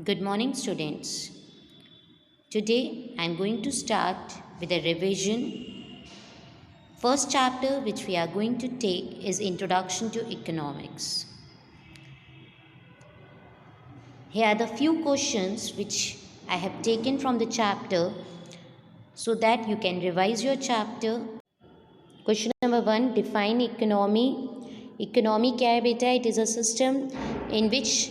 Good morning, students. Today I am going to start with a revision. First chapter which we are going to take is Introduction to Economics. Here are the few questions which I have taken from the chapter so that you can revise your chapter. Question number 1, define economy. Economy क्या है बेटा? It is a system in which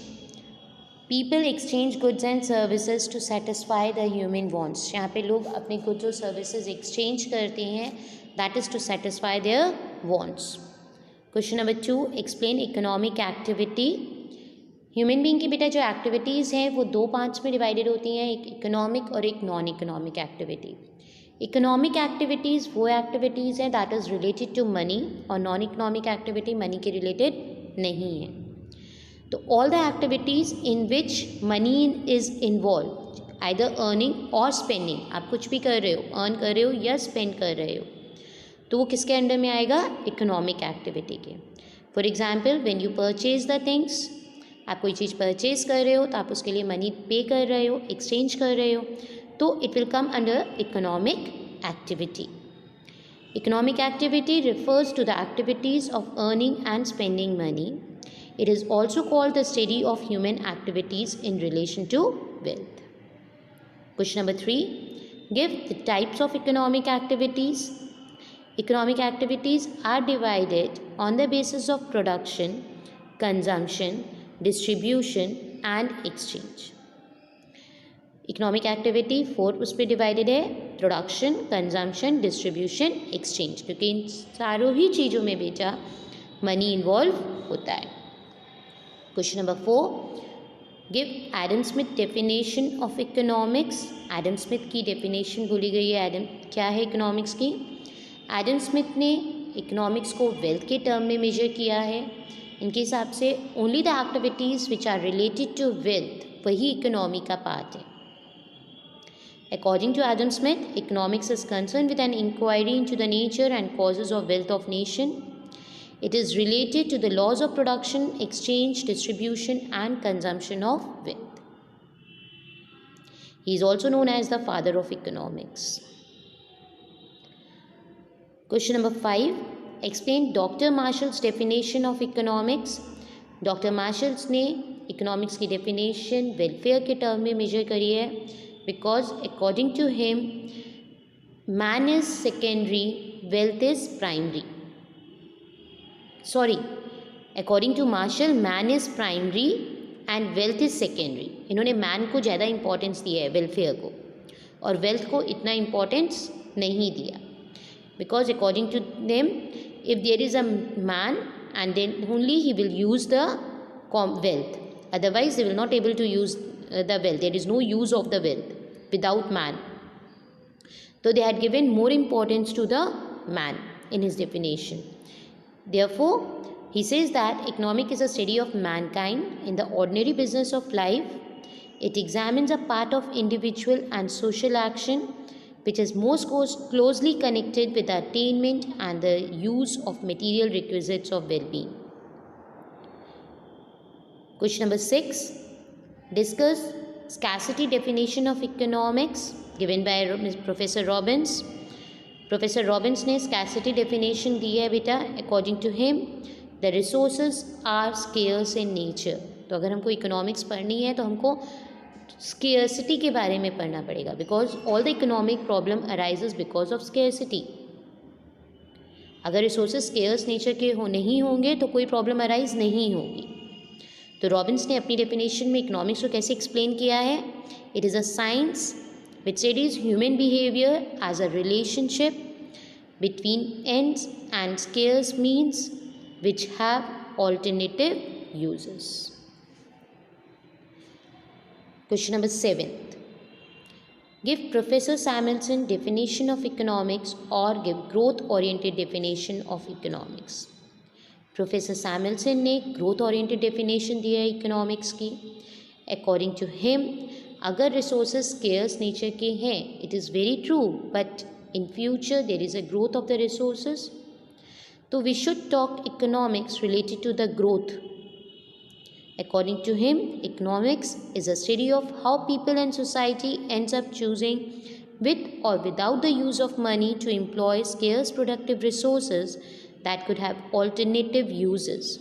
people exchange goods and services to satisfy the human wants. यहाँ पे लोग अपने goods और services exchange करते हैं, that is to satisfy their wants. Question number 2, explain economic activity. Human being की बेटा जो एक्टिविटीज़ हैं वो दो पार्ट्स में डिवाइडेड होती हैं, एक इकोनॉमिक और एक non economic activity. Economic activities वो एक्टिविटीज़ हैं that is related to money, और नॉन इकोनॉमिक एक्टिविटी मनी के रिलेटेड नहीं है. तो all the activities in which money is involve, either earning और स्पेंडिंग, आप कुछ भी कर रहे हो, अर्न कर रहे हो या स्पेंड कर रहे हो, तो वो किसके अंडर में आएगा? इकोनॉमिक एक्टिविटी के. For example when you purchase the things, आप कोई चीज़ परचेज कर रहे हो तो आप उसके लिए मनी पे कर रहे हो, एक्सचेंज कर रहे हो, तो it will come under economic activity. Economic activity refers to the activities of earning and spending money. It is also called the study of human activities in relation to wealth. Question number 3, give the types of economic activities. Economic activities are divided on the basis of production, consumption, distribution and exchange. Economic activity 4 उस पर divided है, production, consumption, distribution, exchange, क्योंकि इन सारों ही चीज़ों में बेटा money involve होता है. Question number 4, give Adam Smith definition of economics. Adam Smith की डेफिनेशन बोली गई है. एडम क्या है इकोनॉमिक्स की? एडम स्मिथ ने इकोनॉमिक्स को वेल्थ के टर्म में मेजर किया है. इनके हिसाब से only the activities which are related to wealth वही इकोनॉमी का पार्ट है. According to Adam Smith, economics is concerned with an inquiry into the nature and causes of wealth of nation. It is related to the laws of production, exchange, distribution and consumption of wealth. He is also known as the father of economics. Question number 5, explain Dr. Marshall's definition of economics. Dr. Marshall ने economics की definition welfare के term में measure करी है. Because according to him, man is secondary, wealth is primary. Sorry, according to Marshall, man is primary and wealth is secondary. इन्होंने man को ज़्यादा importance दिया है welfare को, और wealth को इतना importance नहीं दिया. Because according to them, if there is a man and then only he will use the wealth, otherwise they will not able to use the wealth. There is no use of the wealth without man. So they had given more importance to the man in his definition. Therefore, he says that economic is a study of mankind in the ordinary business of life. It examines a part of individual and social action which is most closely connected with the attainment and the use of material requisites of well-being. Question number 6, discuss scarcity definition of economics given by Professor Robbins. Professor Robbins ने scarcity definition दी है बेटा. According to him, the resources are scarce in nature. तो अगर हमको economics पढ़नी है तो हमको scarcity के बारे में पढ़ना पड़ेगा, because all the economic problem arises because of scarcity. अगर resources scarce nature के नहीं होंगे तो कोई problem arise नहीं होगी. तो रॉबिन्स ने अपनी डेफिनेशन में इकोनॉमिक्स को कैसे एक्सप्लेन किया है? It is a science which studies human behaviour as a relationship between ends and scarce means which have alternative uses. Question number 7, give professor Samuelson definition of economics और give growth oriented definition of economics. Professor Samuelson ने growth oriented definition दिया है economics की. According to him, अगर resources scarce nature के हैं, it is very true, but in future there is a growth of the resources, तो we should talk economics related to the growth. According to him, economics is a study of how people and society ends up choosing with or without the use of money to employ scarce productive resources that could have alternative uses,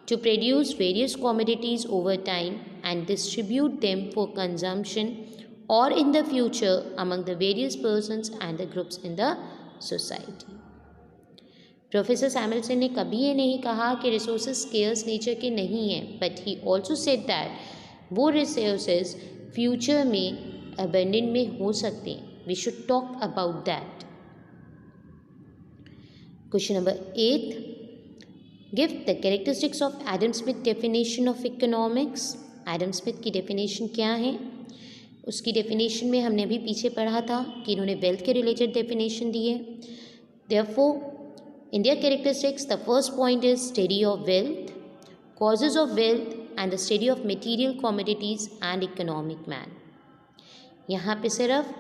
to produce various commodities over time and distribute them for consumption or in the future among the various persons and the groups in the society. Professor Samuelson ने कभी ये नहीं कहा कि resources scarce nature के नहीं हैं, but he also said that वो रिसोर्सेज फ्यूचर में अबेंडेंट में हो सकते हैं. We should talk about that. Question number 8, give the characteristics of Adam Smith definition of economics. Adam Smith की डेफिनेशन क्या है? उसकी डेफिनेशन में हमने अभी पीछे पढ़ा था कि इन्होंने वेल्थ के रिलेटेड डेफिनेशन दी है. Therefore in their characteristics, the first point is study of wealth, causes of wealth and the study of material commodities and economic man. यहाँ पे सिर्फ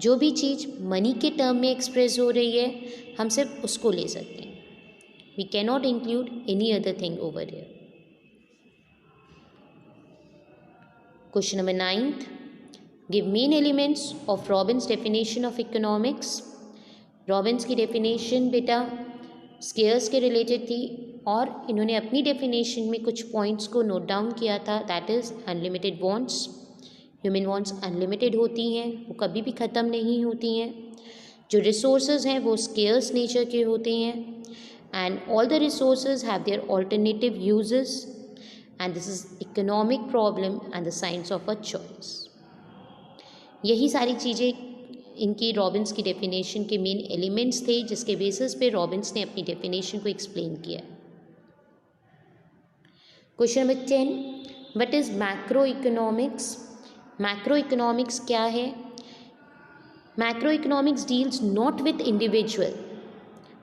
जो भी चीज़ मनी के टर्म में एक्सप्रेस हो रही है हम सिर्फ उसको ले सकते हैं. We cannot include any other thing over here. Question number 9, give main elements of Robbins definition of economics. Robins की डेफिनेशन बेटा स्केयर्स के रिलेटेड थी और इन्होंने अपनी डेफिनेशन में कुछ पॉइंट्स को नोट डाउन किया था. That is unlimited wants. Human wants unlimited होती हैं, वो कभी भी ख़त्म नहीं होती हैं. जो रिसोर्सेज हैं वो स्केयर्स नेचर के होते हैं and all the resources have their alternative uses and this is economic problem and the science of a choice. यही सारी चीज़ें इनकी रॉबिन्स की डेफिनेशन के मेन एलिमेंट्स थे जिसके बेसिस पे रॉबिन्स ने अपनी डेफिनेशन को एक्सप्लेन किया. Question number 10, what is macro economics. Macro economics क्या है? Macro economics deals not with individual.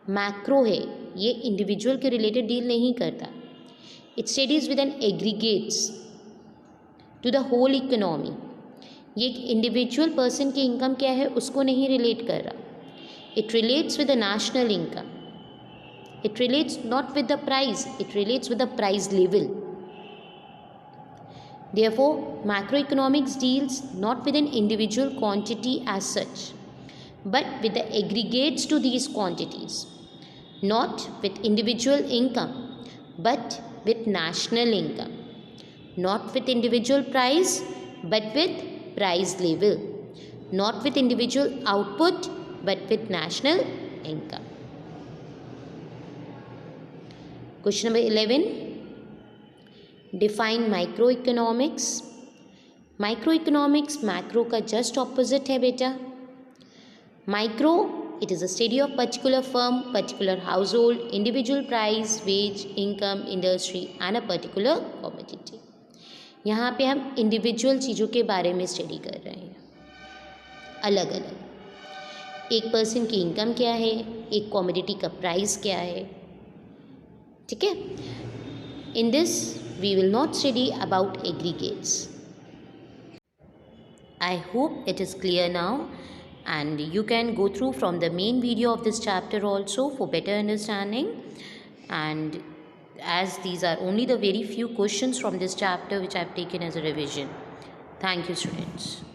Macro है, ये इंडिविजुअल के रिलेटेड डील नहीं करता. It studies with an aggregates to the whole economy. ये एक इंडिविजुअल पर्सन की इनकम क्या है उसको नहीं रिलेट कर रहा. It relates with the national income. It relates not with the price, it relates with the price level. Therefore, macroeconomics deals not with an individual quantity as such, but with the aggregates to these quantities. Not with individual income, but with national income. Not with individual price, but with price level. Not with individual output, but with national income. Question number 11. Define micro economics. Micro economics macro का just opposite है बेटा. Micro it is a study of particular firm, particular household, individual price, wage, income, industry and a particular commodity. यहाँ पे हम individual चीज़ों के बारे में स्टडी कर रहे हैं अलग अलग. एक पर्सन की इनकम क्या है, एक कमोडिटी का प्राइस क्या है. ठीक है. In this we will not study about aggregates. I hope it is clear now and you can go through from the main video of this chapter also for better understanding, and as these are only the very few questions from this chapter which I have taken as a revision. Thank you, students.